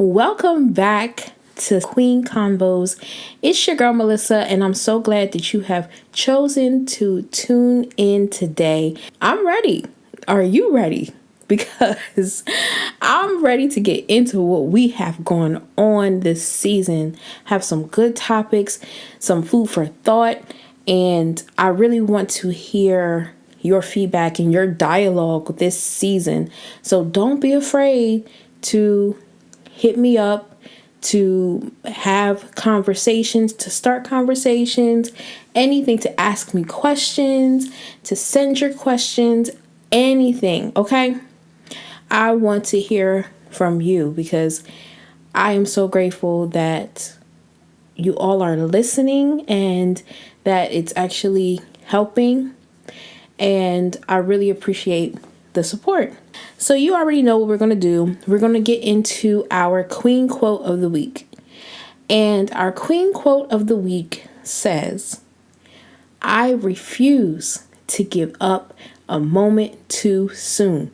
Welcome back to Queen Convos. It's your girl Melissa, and I'm so glad that you have chosen to tune in today. I'm ready. Are you ready? Because I'm ready to get into what we have going on this season. Have some good topics, some food for thought, and I really want to hear your feedback and your dialogue this season. So don't be afraid to hit me up, to have conversations, to start conversations, anything, to ask me questions, to send your questions, anything, okay? I want to hear from you because I am so grateful that you all are listening and that it's actually helping. And I really appreciate the support. So you already know what we're going to do. We're going to get into our queen quote of the week. And our queen quote of the week says, "I refuse to give up a moment too soon."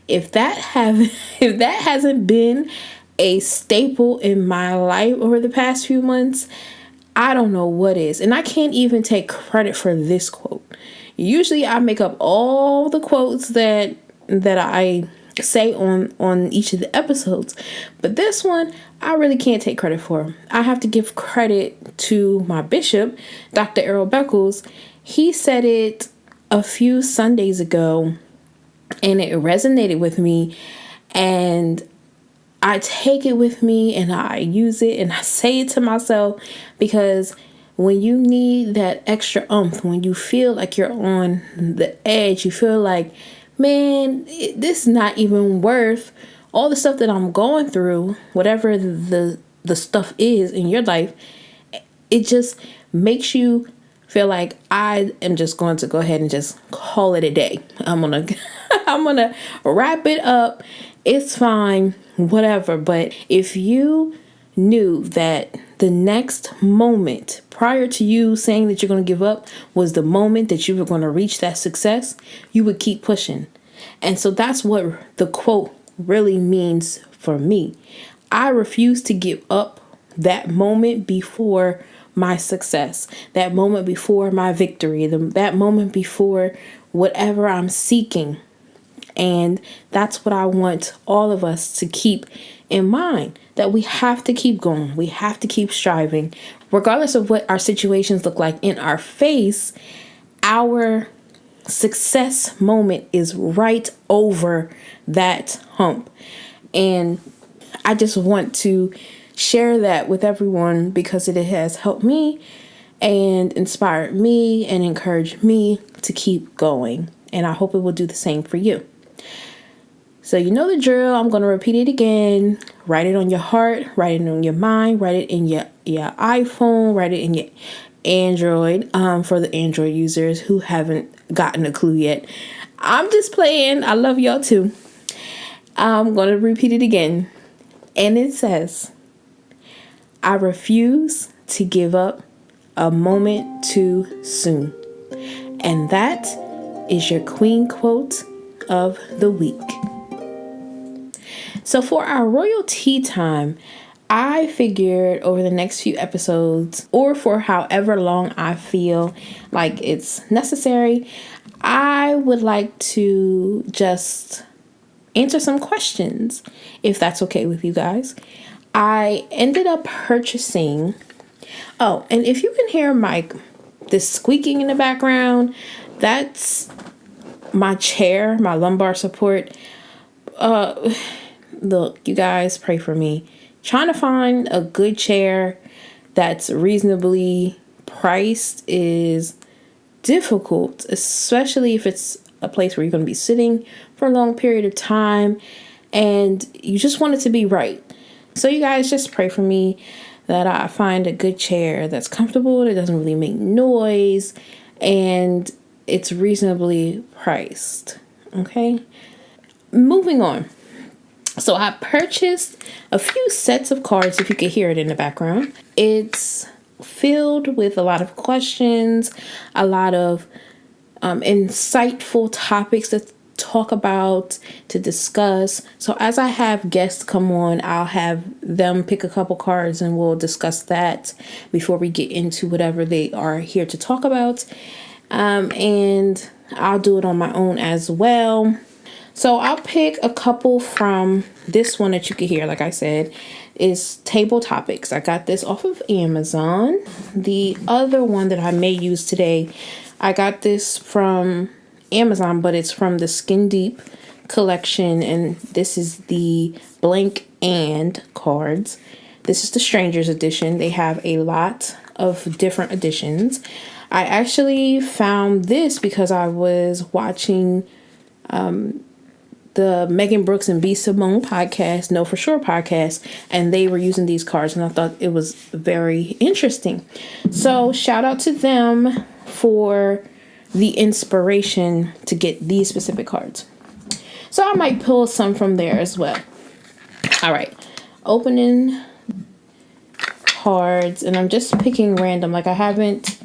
If that hasn't been a staple in my life over the past few months, I don't know what is. And I can't even take credit for this quote. Usually I make up all the quotes that I say on each of the episodes. But this one, I really can't take credit for. I have to give credit to my bishop, Dr. Errol Beckles. He said it a few Sundays ago, and it resonated with me. And I take it with me and I use it and I say it to myself, because when you need that extra oomph, when you feel like you're on the edge, you feel like, man, this is not even worth all the stuff that I'm going through, whatever the stuff is in your life, it just makes you feel like I am just going to go ahead and just call it a day. I'm gonna wrap it up. It's fine, whatever. But if you knew that the next moment prior to you saying that you're going to give up was the moment that you were going to reach that success, you would keep pushing. And so that's what the quote really means for me. I refuse to give up that moment before my success, that moment before my victory, that moment before whatever I'm seeking. And that's what I want all of us to keep in mind, that we have to keep going. We have to keep striving, regardless of what our situations look like in our face. Our success moment is right over that hump. And I just want to share that with everyone because it has helped me and inspired me and encouraged me to keep going. And I hope it will do the same for you. So you know the drill. I'm going to repeat it again. Write it on your heart. Write it on your mind. Write it in your iPhone. Write it in your Android. For the Android users who haven't gotten a clue yet. I'm just playing. I love y'all too. I'm going to repeat it again. And it says, "I refuse to give up a moment too soon." And that is your queen quote of the week. So for our royal tea time, I figured over the next few episodes, or for however long I feel like it's necessary, I would like to just answer some questions, if that's okay with you guys. I ended up purchasing, and if you can hear this squeaking in the background, that's my chair, my lumbar support. Look, you guys, pray for me. Trying to find a good chair that's reasonably priced is difficult, especially if it's a place where you're going to be sitting for a long period of time and you just want it to be right. So you guys just pray for me that I find a good chair that's comfortable, that doesn't really make noise, and it's reasonably priced. Okay, moving on. So I purchased a few sets of cards, if you could hear it in the background. It's filled with a lot of questions, a lot of insightful topics to talk about, to discuss. So as I have guests come on, I'll have them pick a couple cards and we'll discuss that before we get into whatever they are here to talk about. And I'll do it on my own as well. So I'll pick a couple from this one that you can hear. Like I said, is Table Topics. I got this off of Amazon. The other one that I may use today, I got this from Amazon, but it's from the Skin Deep collection, and this is the blank and cards. This is the Strangers edition. They have a lot of different editions. I actually found this because I was watching the Megan Brooks and B. Simone podcast, Know For Sure podcast, and they were using these cards, and I thought it was very interesting. So shout out to them for the inspiration to get these specific cards. So I might pull some from there as well. All right, opening cards, and I'm just picking random. Like I haven't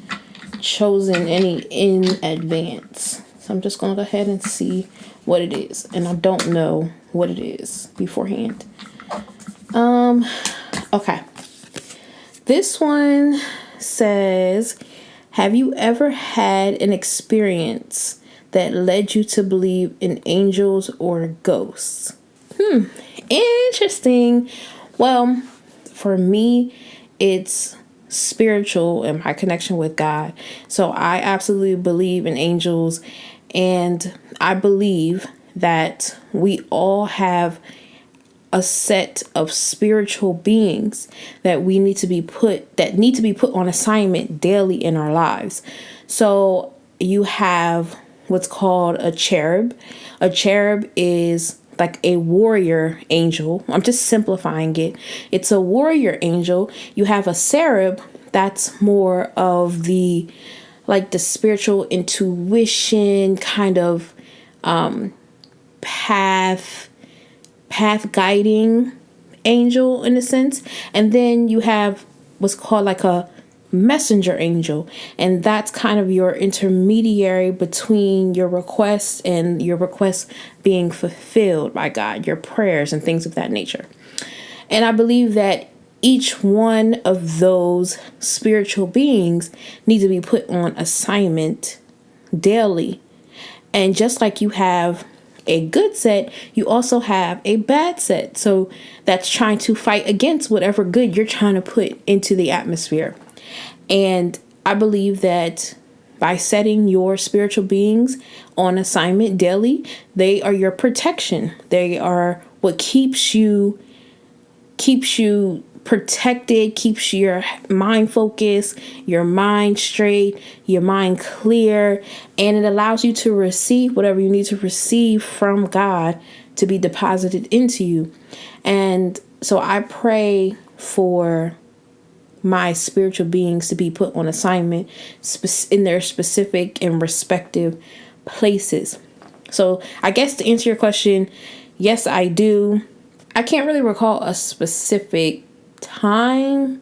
chosen any in advance. So I'm just going to go ahead and see what it is. And I don't know what it is beforehand. Okay. This one says, have you ever had an experience that led you to believe in angels or ghosts? Interesting. Well, for me, it's spiritual and my connection with God. So I absolutely believe in angels, and I believe that we all have a set of spiritual beings that need to be put on assignment daily in our lives. So you have what's called a cherub. A cherub is like a warrior angel. I'm just simplifying it. It's a warrior angel. You have a seraph, that's more of the spiritual intuition kind of path guiding angel in a sense. And then you have what's called like a messenger angel, and that's kind of your intermediary between your requests and your requests being fulfilled by God, your prayers and things of that nature. And I believe that each one of those spiritual beings need to be put on assignment daily. And just like you have a good set, you also have a bad set. So that's trying to fight against whatever good you're trying to put into the atmosphere. And I believe that by setting your spiritual beings on assignment daily, they are your protection. They are what keeps you protected, keeps your mind focused, your mind straight, your mind clear, and it allows you to receive whatever you need to receive from God to be deposited into you. And so I pray for my spiritual beings to be put on assignment in their specific and respective places. So I guess to answer your question, yes, I do. I can't really recall a specific time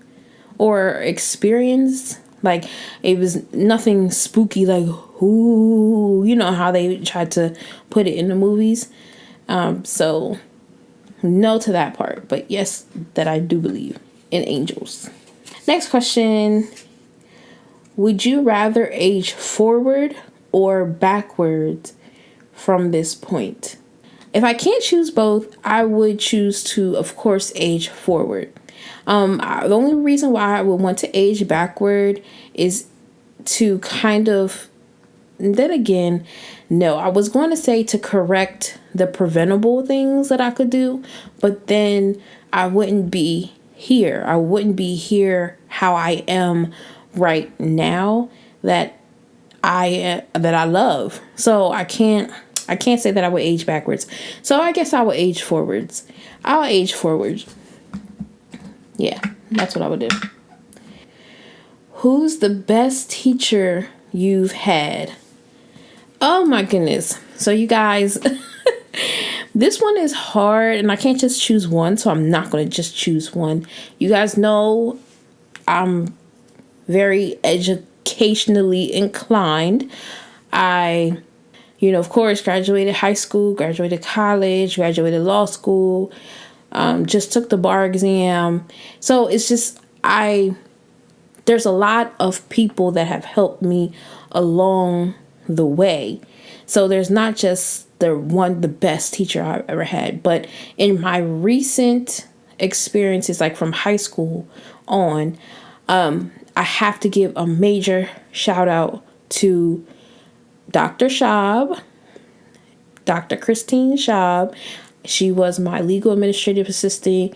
or experience. Like it was nothing spooky, like, ooh, you know how they tried to put it in the movies. So no to that part, but yes, that I do believe in angels. Next question. Would you rather age forward or backwards from this point? If I can't choose both, I would choose to, of course, age forward. The only reason why I would want to age backward is to kind of, then again, no, I was going to say to correct the preventable things that I could do, but then I wouldn't be here. I wouldn't be here how I am right now that I love. So I can't say that I would age backwards. So I guess I would age forwards. I'll age forwards. Yeah, that's what I would do. Who's the best teacher you've had? Oh my goodness. So you guys, this one is hard and I can't just choose one. So I'm not going to just choose one. You guys know I'm very educationally inclined. I Of course, graduated high school, graduated college, graduated law school, just took the bar exam. So it's just, there's a lot of people that have helped me along the way. So there's not just the best teacher I've ever had, but in my recent experiences, like from high school on, I have to give a major shout out to Dr. Schaub, Dr. Christine Schaub. She was my legal administrative assistant,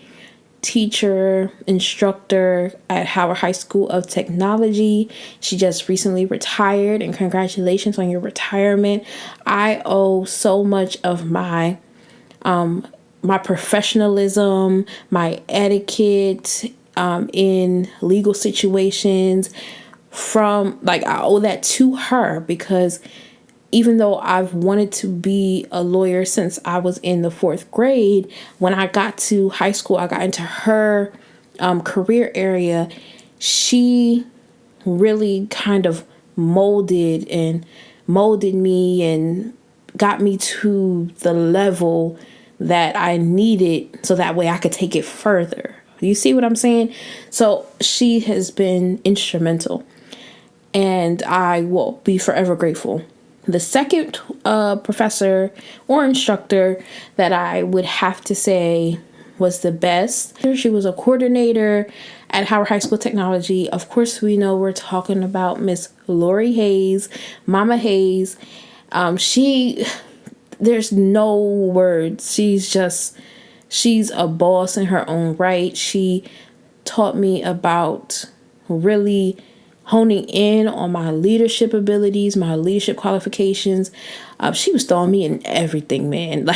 teacher, instructor at Howard High School of Technology. She just recently retired, and congratulations on your retirement. I owe so much of my professionalism, my etiquette in legal situations I owe that to her, because even though I've wanted to be a lawyer since I was in the 4th grade, when I got to high school, I got into her career area. She really kind of molded me and got me to the level that I needed, so that way I could take it further. You see what I'm saying? So she has been instrumental, and I will be forever grateful. The second professor or instructor that I would have to say was the best, she was a coordinator at Howard High School of Technology. Of course, we know we're talking about Miss Lori Hayes, Mama Hayes. There's no words. She's a boss in her own right. She taught me about really honing in on my leadership abilities, my leadership qualifications. She was throwing me in everything, man.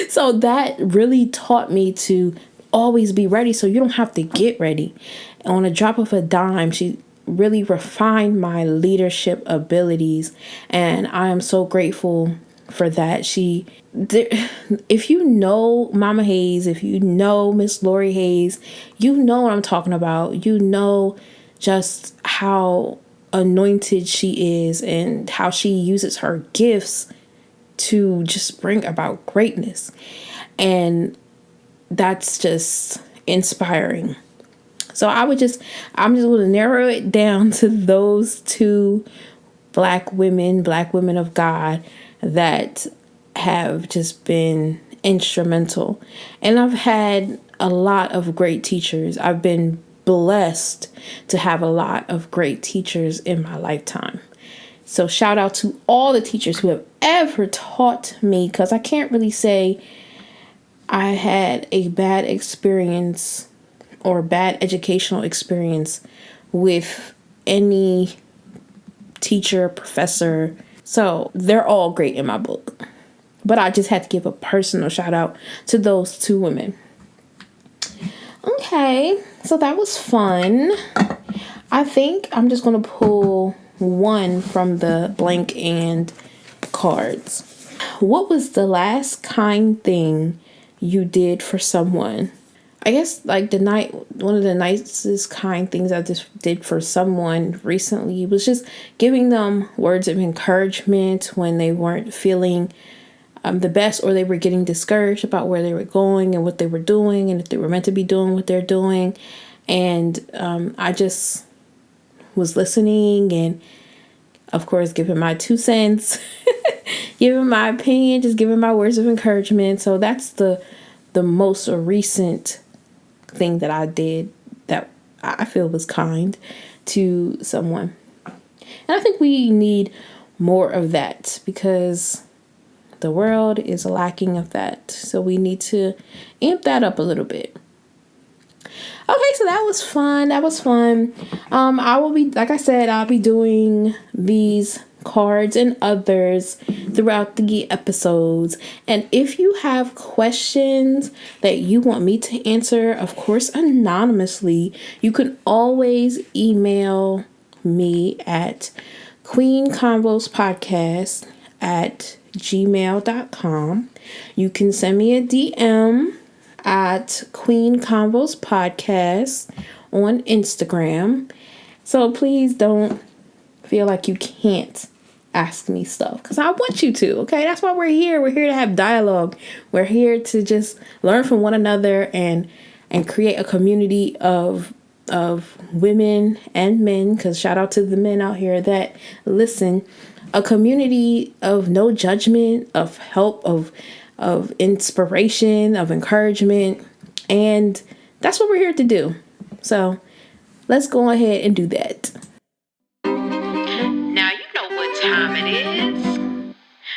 So that really taught me to always be ready, so you don't have to get ready. On a drop of a dime, she really refined my leadership abilities, and I am so grateful for that. If you know Mama Hayes, if you know Miss Lori Hayes, you know what I'm talking about. You know just how anointed she is and how she uses her gifts to just bring about greatness. And that's just inspiring. So I'm just going to narrow it down to those two black women of God that have just been instrumental. And I've had a lot of great teachers. I've been blessed to have a lot of great teachers in my lifetime. So shout out to all the teachers who have ever taught me, because I can't really say I had a bad experience or bad educational experience with any teacher, professor. So they're all great in my book. But I just had to give a personal shout out to those two women. Okay, so that was fun. I think I'm just going to pull one from the blank and cards. What was the last kind thing you did for someone? I guess one of the nicest kind things I just did for someone recently was just giving them words of encouragement when they weren't feeling the best, or they were getting discouraged about where they were going and what they were doing, and if they were meant to be doing what they're doing. And I just was listening and, of course, giving my 2 cents, giving my opinion, just giving my words of encouragement. So that's the most recent thing that I did that I feel was kind to someone. And I think we need more of that, because the world is lacking of that. So we need to amp that up a little bit. Okay, so that was fun. I will be, like I said, I'll be doing these cards and others throughout the episodes. And if you have questions that you want me to answer, of course, anonymously, you can always email me at queenconvospodcast@gmail.com. You can send me a DM at Queen Convos Podcast on Instagram. So please don't feel like you can't ask me stuff because I want you to. Okay, that's why we're here. We're here to have dialogue. We're here to just learn from one another and create a community of women and men, because shout out to the men out here that listen, a community of no judgment, of help, of inspiration, of encouragement. And that's what we're here to do. So let's go ahead and do that. Now you know what time it is.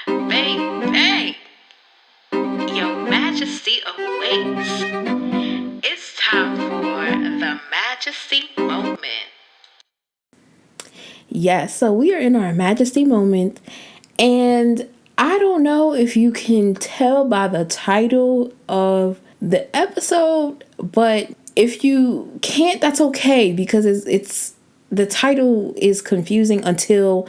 Baby, your majesty awaits. It's time for the Majesty Moment. Yes, so we are in our Majesty Moment, and I don't know if you can tell by the title of the episode, but if you can't, that's okay, because it's the title is confusing until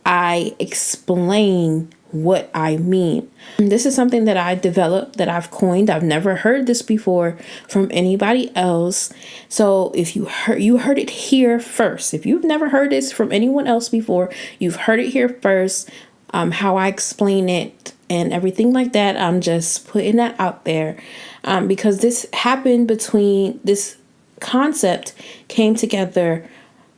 I explain what I mean. This is something that I developed, that I've coined. I've never heard this before from anybody else. So if you heard it here first. If you've never heard this from anyone else before, you've heard it here first. How I explain it and everything like that. I'm just putting that out there because this happened this concept came together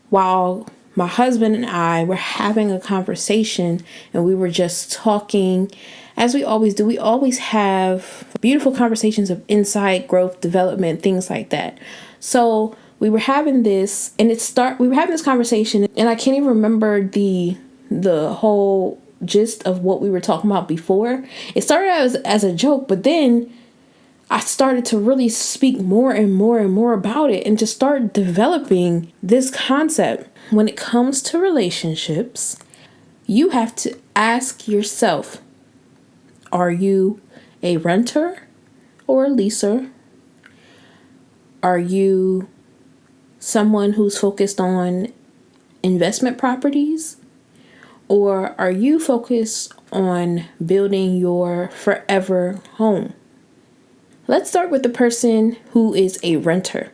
while my husband and I were having a conversation, and we were just talking as we always do. We always have beautiful conversations of insight, growth, development, things like that. So we were having this, and we were having this conversation, and I can't even remember the whole gist of what we were talking about before. It started as a joke, but then I started to really speak more and more and more about it, and just start developing this concept. When it comes to relationships, you have to ask yourself, are you a renter or a leaser? Are you someone who's focused on investment properties? Or are you focused on building your forever home? Let's start with the person who is a renter.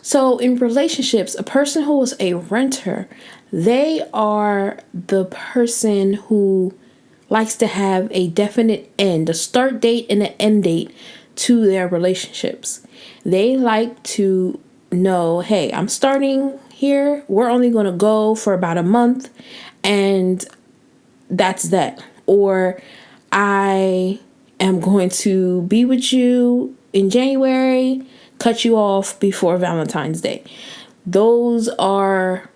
So in relationships, a person who is a renter, they are the person who likes to have a definite end, a start date and an end date to their relationships. They like to know, hey, I'm starting here. We're only going to go for about a month, and that's that. Or I am going to be with you in January, cut you off before Valentine's Day. Those are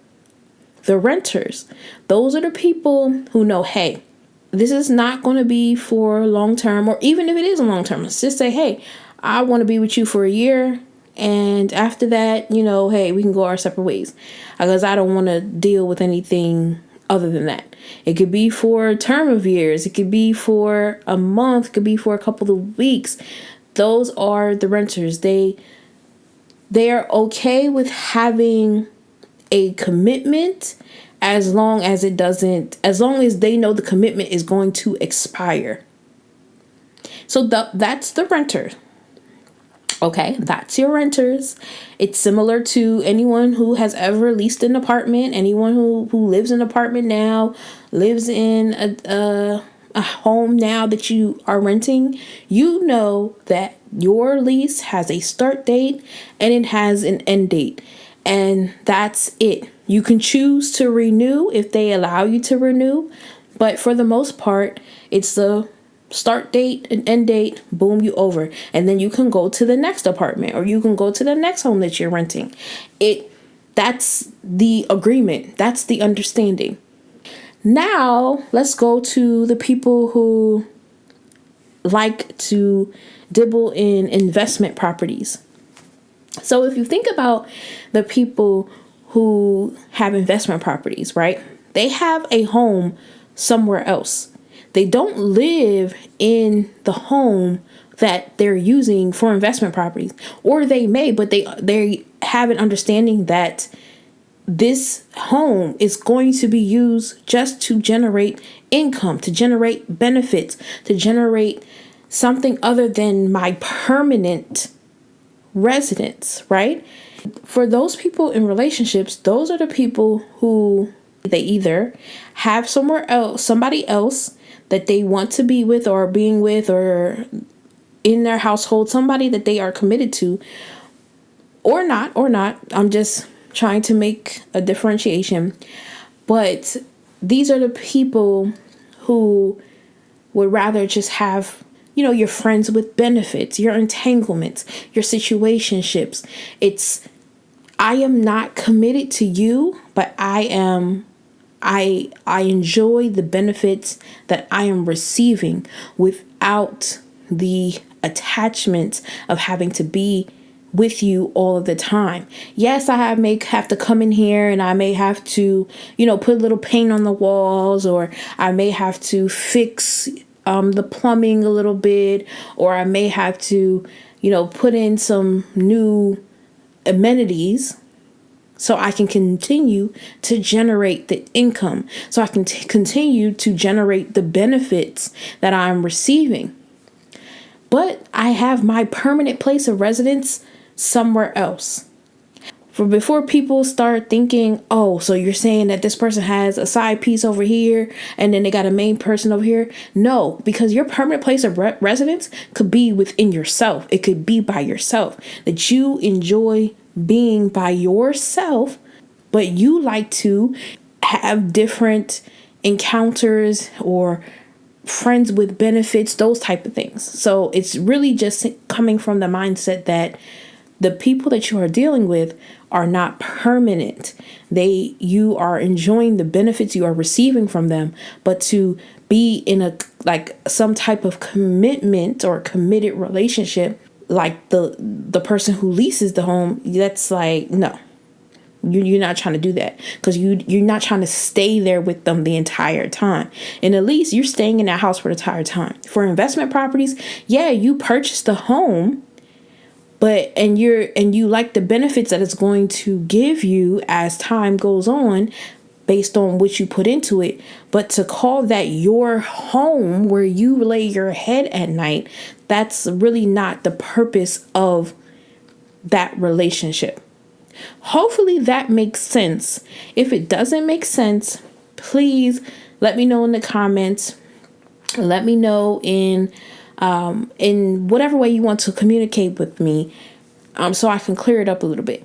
the renters. Those are the people who know, hey, this is not going to be for long term, or even if it is a long term, let's just say, hey, I want to be with you for a year. And after that, hey, we can go our separate ways, because I don't want to deal with anything other than that. It could be for a term of years. It could be for a month. It could be for a couple of weeks. Those are the renters. They are okay with having a commitment as long as they know the commitment is going to expire. So that's the renter. Okay, that's your renters. It's similar to anyone who has ever leased an apartment, anyone who lives in an apartment now, lives in a home now that you are renting. You know that your lease has a start date and it has an end date, and that's it. You can choose to renew if they allow you to renew, but for the most part, it's the start date and end date, boom, you over. And then you can go to the next apartment, or you can go to the next home that you're renting. That's the agreement. That's the understanding. Now, let's go to the people who like to dibble in investment properties. So if you think about the people who have investment properties, right? They have a home somewhere else. They don't live in the home that they're using for investment properties, or they may, but they have an understanding that this home is going to be used just to generate income, to generate benefits, to generate something other than my permanent residence, right? For those people in relationships, those are the people who They either have somebody else that they want to be with or being with, or in their household, somebody that they are committed to, or not. I'm just trying to make a differentiation. But these are the people who would rather just have, your friends with benefits, your entanglements, your situationships. I am not committed to you, but I enjoy the benefits that I am receiving without the attachment of having to be with you all of the time. Yes, may have to come in here and I may have to, put a little paint on the walls, or I may have to fix the plumbing a little bit, or I may have to, put in some new amenities so I can continue to generate the income, so I can continue to generate the benefits that I'm receiving. But I have my permanent place of residence somewhere else. Before people start thinking, oh, so you're saying that this person has a side piece over here and then they got a main person over here. No, because your permanent place of residence could be within yourself. It could be by yourself, that you enjoy being by yourself, but you like to have different encounters or friends with benefits, those type of things. So it's really just coming from the mindset that the people that you are dealing with are not permanent. You are enjoying the benefits you are receiving from them, but to be in some type of commitment or committed relationship, like the person who leases the home, that's like, no, you're not trying to do that, because you're not trying to stay there with them the entire time. And at least you're staying in that house for the entire time. For investment properties, yeah, you purchased the home, and you like the benefits that it's going to give you as time goes on based on what you put into it. But to call that your home where you lay your head at night, that's really not the purpose of that relationship. Hopefully that makes sense. If it doesn't make sense, please let me know in the comments. Let me know in whatever way you want to communicate with me, so I can clear it up a little bit.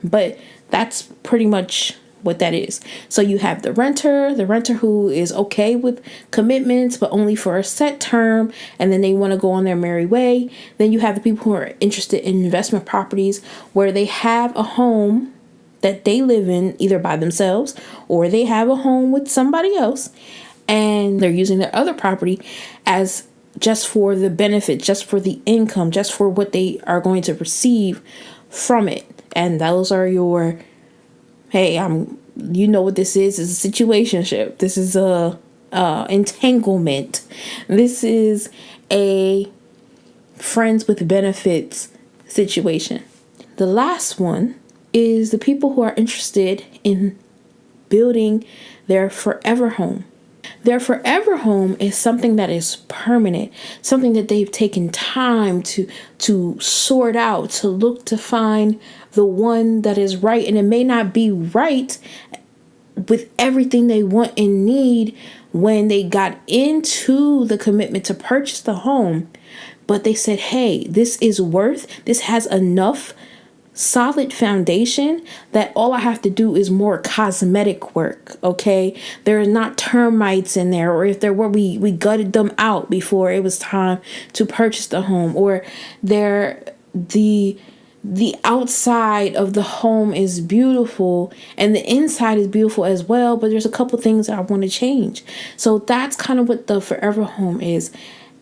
But that's pretty much what that is. So you have the renter who is okay with commitments, but only for a set term, and then they want to go on their merry way. Then you have the people who are interested in investment properties, where they have a home that they live in either by themselves, or they have a home with somebody else, and they're using their other property as just for the benefit, just for the income, just for what they are going to receive from it. And those are your, hey, you know what this is? It's a situationship. This is a entanglement. This is a friends with benefits situation. The last one is the people who are interested in building their forever home. Their forever home is something that is permanent, something that they've taken time to sort out, to look to find the one that is right. And it may not be right with everything they want and need when they got into the commitment to purchase the home, but they said, hey, this has enough solid foundation that all I have to do is more cosmetic work. Okay, there are not termites in there, or if there were, we gutted them out before it was time to purchase the home, or the outside of the home is beautiful and the inside is beautiful as well, but there's a couple things that I want to change. So that's kind of what the forever home is.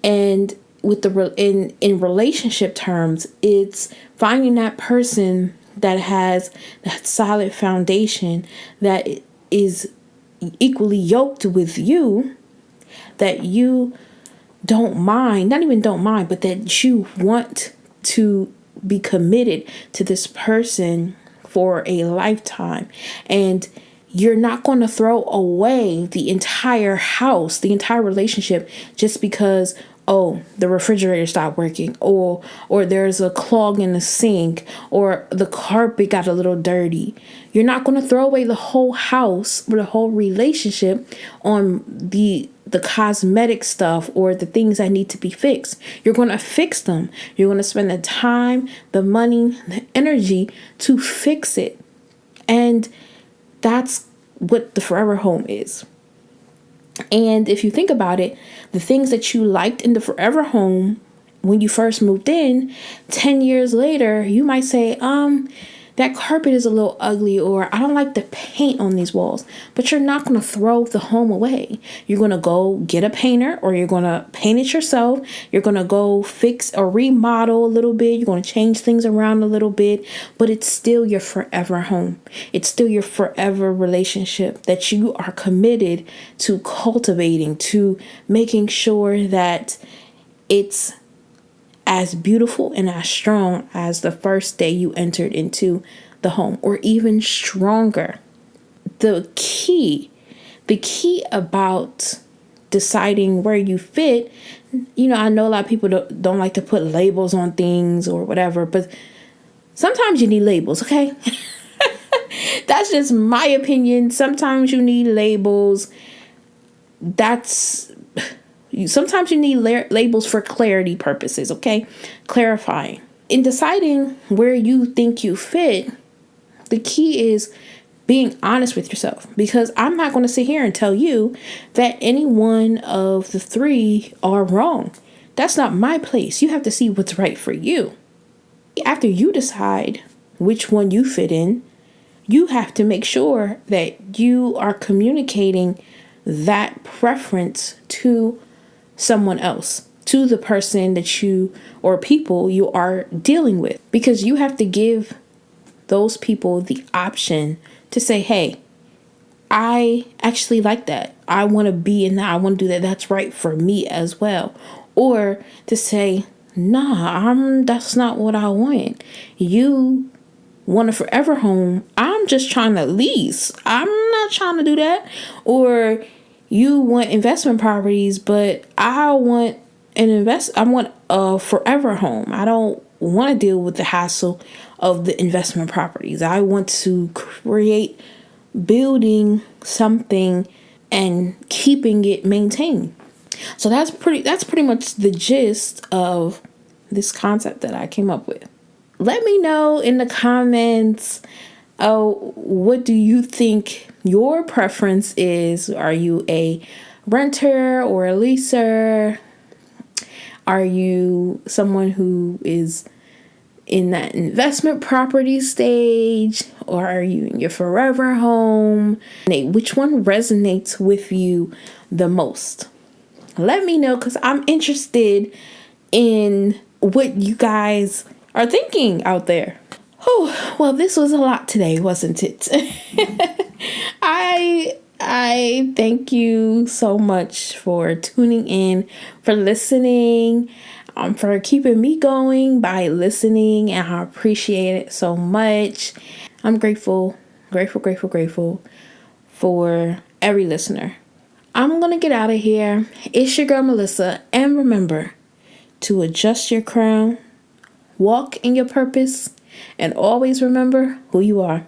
And with in relationship terms, it's finding that person that has that solid foundation, that is equally yoked with you, that you not even don't mind, but that you want to be committed to this person for a lifetime. And you're not going to throw away the entire house, the entire relationship, just because, oh, the refrigerator stopped working, or there's a clog in the sink, or the carpet got a little dirty. You're not going to throw away the whole house or the whole relationship on the cosmetic stuff or the things that need to be fixed. You're going to fix them. You're going to spend the time, the money, the energy to fix it. And that's what the forever home is. And if you think about it, the things that you liked in the forever home when you first moved in, 10 years later, you might say, that carpet is a little ugly, or I don't like the paint on these walls. But you're not going to throw the home away. You're going to go get a painter, or you're going to paint it yourself. You're going to go fix or remodel a little bit. You're going to change things around a little bit, but it's still your forever home. It's still your forever relationship that you are committed to cultivating, to making sure that it's as beautiful and as strong as the first day you entered into the home, or even stronger. The key about deciding where you fit, I know a lot of people don't like to put labels on things or whatever, but sometimes you need labels, okay? That's just my opinion. Sometimes you need labels. Sometimes you need labels for clarity purposes, okay? Clarifying. In deciding where you think you fit, the key is being honest with yourself, because I'm not going to sit here and tell you that any one of the three are wrong. That's not my place. You have to see what's right for you. After you decide which one you fit in, you have to make sure that you are communicating that preference to someone else, to the person that you or people you are dealing with, because you have to give those people the option to say, hey, I actually like that. I want to be in that. I want to do that. That's right for me as well. Or to say, nah, that's not what I want. You want a forever home. I'm just trying to lease. I'm not trying to do that. Or you want investment properties, but I want I want a forever home. I don't want to deal with the hassle of the investment properties. I want to create building something and keeping it maintained. So that's pretty much the gist of this concept that I came up with. Let me know in the comments, what do you think your preference is? Are you a renter or a leaser? Are you someone who is in that investment property stage, or are you in your forever home? Which one resonates with you the most? Let me know, because I'm interested in what you guys are thinking out there. Oh, well, this was a lot today, wasn't it? I thank you so much for tuning in, for listening, for keeping me going by listening, and I appreciate it so much. I'm grateful for every listener. I'm gonna get out of here. It's your girl Melissa, and remember to adjust your crown, walk in your purpose, and always remember who you are.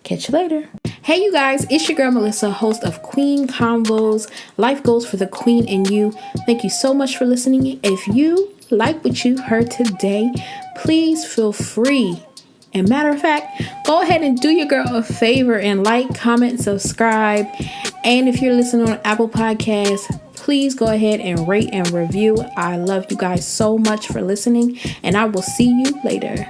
Catch you later. Hey, you guys, it's your girl Melissa, host of Queen Convos, Life Goals for the Queen in You. Thank you so much for listening. If you like what you heard today, please feel free. And matter of fact, go ahead and do your girl a favor and like, comment, subscribe. And if you're listening on Apple Podcasts, please go ahead and rate and review. I love you guys so much for listening, and I will see you later.